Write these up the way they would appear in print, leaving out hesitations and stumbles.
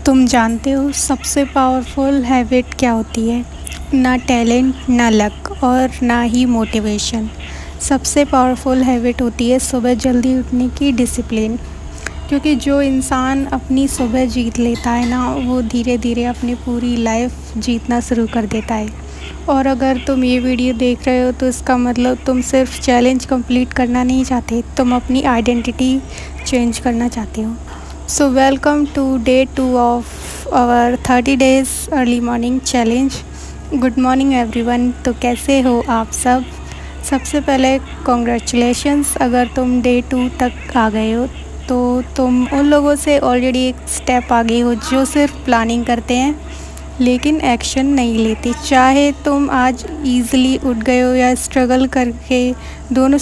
तुम जानते हो सबसे पावरफुल हैबिट क्या होती है? ना टैलेंट, ना लक और ना ही मोटिवेशन। सबसे पावरफुल हैबिट होती है सुबह जल्दी उठने की डिसिप्लिन। क्योंकि जो इंसान अपनी सुबह जीत लेता है ना, वो धीरे धीरे अपनी पूरी लाइफ जीतना शुरू कर देता है। और अगर तुम ये वीडियो देख रहे हो तो इसका मतलब तुम सिर्फ चैलेंज कंप्लीट करना नहीं चाहते, तुम अपनी आइडेंटिटी चेंज करना चाहते हो। So welcome to day 2 of our 30 days early morning challenge. Good morning everyone. तो कैसे हो आप सब? सबसे पहले कॉन्ग्रेचुलेशंस, अगर तुम डे 2 तक आ गए हो तो तुम उन लोगों से ऑलरेडी एक स्टेप आगे हो जो सिर्फ प्लानिंग करते हैं लेकिन एक्शन नहीं लेते। चाहे तुम आज ईज़िली उठ गए हो या स्ट्रगल करके, दोनों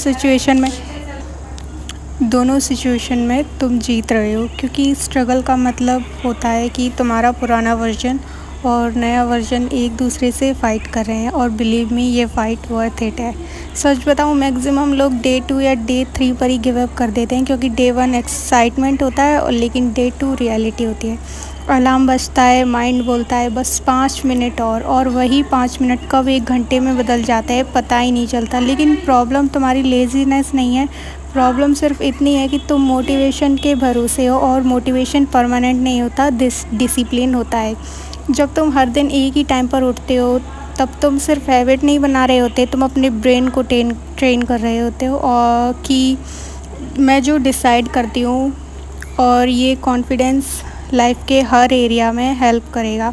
सिचुएशन में तुम जीत रहे हो। क्योंकि स्ट्रगल का मतलब होता है कि तुम्हारा पुराना वर्जन और नया वर्जन एक दूसरे से फ़ाइट कर रहे हैं, और बिलीव मी, ये फ़ाइट वर्थ इट है। सच बताऊँ, मैक्सिमम लोग डे 2 या डे 3 पर ही गिव अप कर देते हैं, क्योंकि डे 1 एक्साइटमेंट होता है और लेकिन डे 2 रियलिटी होती है। अलार्म बजता है, माइंड बोलता है बस 5 मिनट और वही 5 मिनट कब 1 घंटे में बदल जाता है पता ही नहीं चलता। लेकिन प्रॉब्लम तुम्हारी लेज़ीनेस नहीं है, प्रॉब्लम सिर्फ इतनी है कि तुम मोटिवेशन के भरोसे हो, और मोटिवेशन परमानेंट नहीं होता, डिसिप्लिन होता है। जब तुम हर दिन एक ही टाइम पर उठते हो तब तुम सिर्फ हैबिट नहीं बना रहे होते, तुम अपने ब्रेन को ट्रेन कर रहे होते हो, और कि मैं जो डिसाइड करती हूँ, और ये कॉन्फिडेंस लाइफ के हर एरिया में हेल्प करेगा।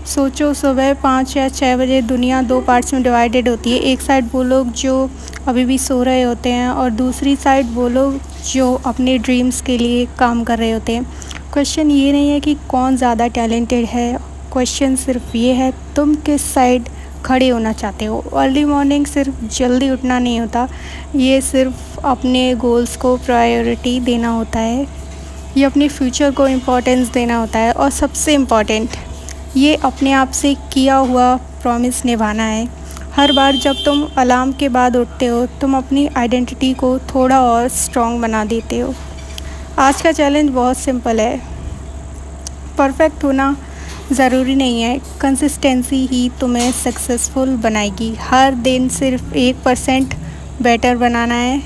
सोचो, सुबह 5 या 6 बजे दुनिया 2 पार्ट्स में डिवाइडेड होती है। एक साइड वो लोग जो अभी भी सो रहे होते हैं, और दूसरी साइड वो लोग जो अपने ड्रीम्स के लिए काम कर रहे होते हैं। क्वेश्चन ये नहीं है कि कौन ज़्यादा टैलेंटेड है, क्वेश्चन सिर्फ ये है तुम किस साइड खड़े होना चाहते हो। अर्ली मॉर्निंग सिर्फ जल्दी उठना नहीं होता, ये सिर्फ अपने गोल्स को प्रायोरिटी देना होता है, ये अपने फ्यूचर को इम्पोर्टेंस देना होता है, और सबसे इम्पॉर्टेंट, ये अपने आप से किया हुआ प्रॉमिस निभाना है। हर बार जब तुम अलार्म के बाद उठते हो, तुम अपनी आइडेंटिटी को थोड़ा और स्ट्रॉन्ग बना देते हो। आज का चैलेंज बहुत सिंपल है। परफेक्ट होना ज़रूरी नहीं है, कंसिस्टेंसी ही तुम्हें सक्सेसफुल बनाएगी। हर दिन सिर्फ 1% बेटर बनाना है।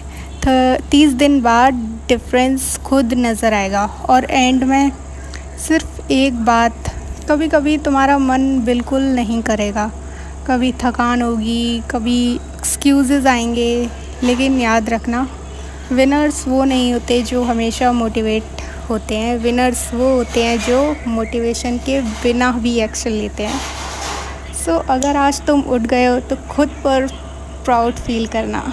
30 दिन बाद डिफरेंस खुद नज़र आएगा। और एंड में सिर्फ एक बात, कभी कभी तुम्हारा मन बिल्कुल नहीं करेगा, कभी थकान होगी, कभी एक्सक्यूज़ेस आएंगे, लेकिन याद रखना, विनर्स वो नहीं होते जो हमेशा मोटिवेट होते हैं, विनर्स वो होते हैं जो मोटिवेशन के बिना भी एक्शन लेते हैं। सो अगर आज तुम उठ गए हो तो खुद पर प्राउड फील करना,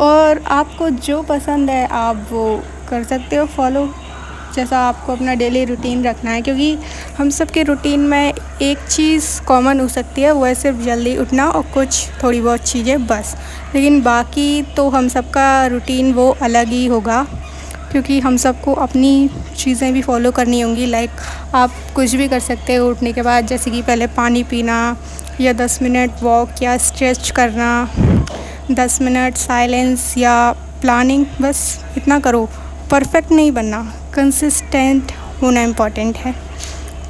और आपको जो पसंद है आप वो कर सकते हो फॉलो, जैसा आपको अपना डेली रूटीन रखना है। क्योंकि हम सब के रूटीन में एक चीज़ कॉमन हो सकती है, वो है सिर्फ जल्दी उठना और कुछ थोड़ी बहुत चीज़ें बस, लेकिन बाकी तो हम सबका रूटीन वो अलग ही होगा, क्योंकि हम सबको अपनी चीज़ें भी फॉलो करनी होंगी। लाइक आप कुछ भी कर सकते हो उठने के बाद, जैसे कि पहले पानी पीना, या 10 मिनट वॉक या स्ट्रेच करना, 10 मिनट साइलेंस या प्लानिंग, बस इतना करो। परफेक्ट नहीं बनना, कंसिस्टेंट होना इम्पॉर्टेंट है।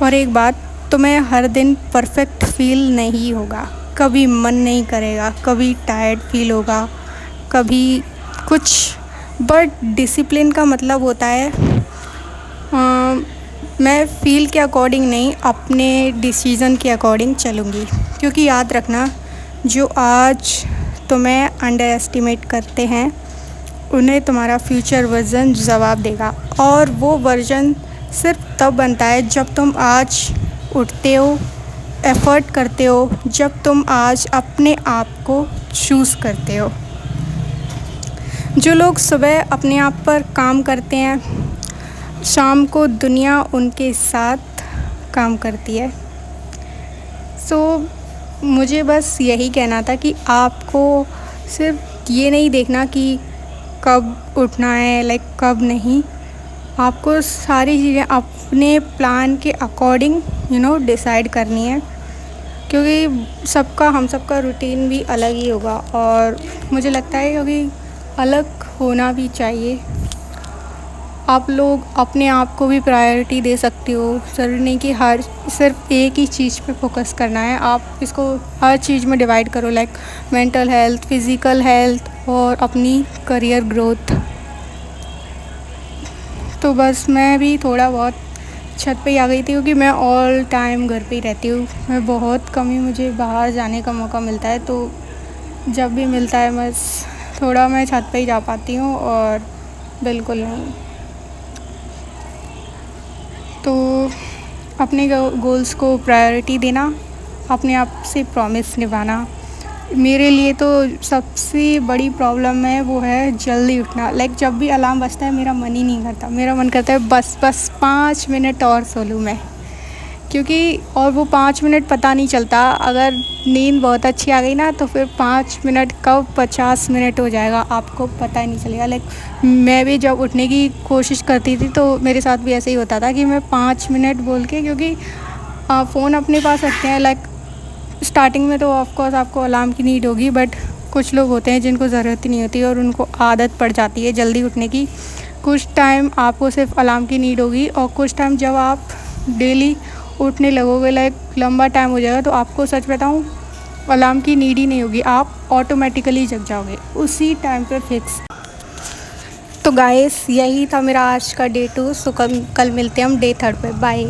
और एक बात, तुम्हें हर दिन परफेक्ट फील नहीं होगा, कभी मन नहीं करेगा, कभी टायर्ड फील होगा, कभी कुछ, बट डिसिप्लिन का मतलब होता है मैं फील के अकॉर्डिंग नहीं, अपने डिसीज़न के अकॉर्डिंग चलूँगी। क्योंकि याद रखना, जो आज तुम्हें अंडर एस्टिमेट करते हैं उन्हें तुम्हारा फ्यूचर वर्जन जवाब देगा, और वो वर्जन सिर्फ तब बनता है जब तुम आज उठते हो, एफ़र्ट करते हो, जब तुम आज अपने आप को चूज़ करते हो। जो लोग सुबह अपने आप पर काम करते हैं, शाम को दुनिया उनके साथ काम करती है। सो मुझे बस यही कहना था कि आपको सिर्फ ये नहीं देखना कि कब उठना है, लाइक कब नहीं, आपको सारी चीज़ें अपने प्लान के अकॉर्डिंग डिसाइड करनी है। क्योंकि हम सबका रूटीन भी अलग ही होगा, और मुझे लगता है क्योंकि अलग होना भी चाहिए। आप लोग अपने आप को भी प्रायोरिटी दे सकते हो। ज़रूरी नहीं कि हर सिर्फ एक ही चीज़ पे फ़ोकस करना है। आप इसको हर चीज़ में डिवाइड करो, like mental health, physical health और अपनी करियर ग्रोथ। तो बस मैं भी थोड़ा बहुत छत पे ही आ गई थी, क्योंकि मैं ऑल टाइम घर पे ही रहती हूँ। मैं बहुत कम ही मुझे बाहर जाने का मौका मिलता है, तो जब भी मिलता है बस थोड़ा मैं छत पे ही जा पाती हूँ और बिल्कुल नहीं। तो अपने गोल्स को प्रायोरिटी देना, अपने आप से प्रॉमिस निभाना। मेरे लिए तो सबसे बड़ी प्रॉब्लम है वो है जल्दी उठना। लाइक जब भी अलार्म बजता है मेरा मन ही नहीं करता, मेरा मन करता है बस 5 मिनट और सो लूँ मैं, क्योंकि और वो 5 मिनट पता नहीं चलता। अगर नींद बहुत अच्छी आ गई ना तो फिर 5 मिनट कब 50 मिनट हो जाएगा आपको पता ही नहीं चलेगा। लाइक मैं भी जब उठने की कोशिश करती थी तो मेरे साथ भी ऐसे ही होता था कि मैं 5 मिनट बोल के, क्योंकि फ़ोन अपने पास रखते हैं। लाइक स्टार्टिंग में तो ऑफ कोर्स आपको अलार्म की नीड होगी, बट कुछ लोग होते हैं जिनको ज़रूरत ही नहीं होती और उनको आदत पड़ जाती है जल्दी उठने की। कुछ टाइम आपको सिर्फ अलार्म की नीड होगी और कुछ टाइम जब आप डेली उठने लगोगे, लाइक लंबा टाइम हो जाएगा, तो आपको सच बताऊं अलार्म की नीड ही नहीं होगी, आप ऑटोमेटिकली जग जाओगे उसी टाइम पे फिक्स। तो गाइस यही था मेरा आज का डे 2। सो कल मिलते हैं हम डे 3 पे। बाय।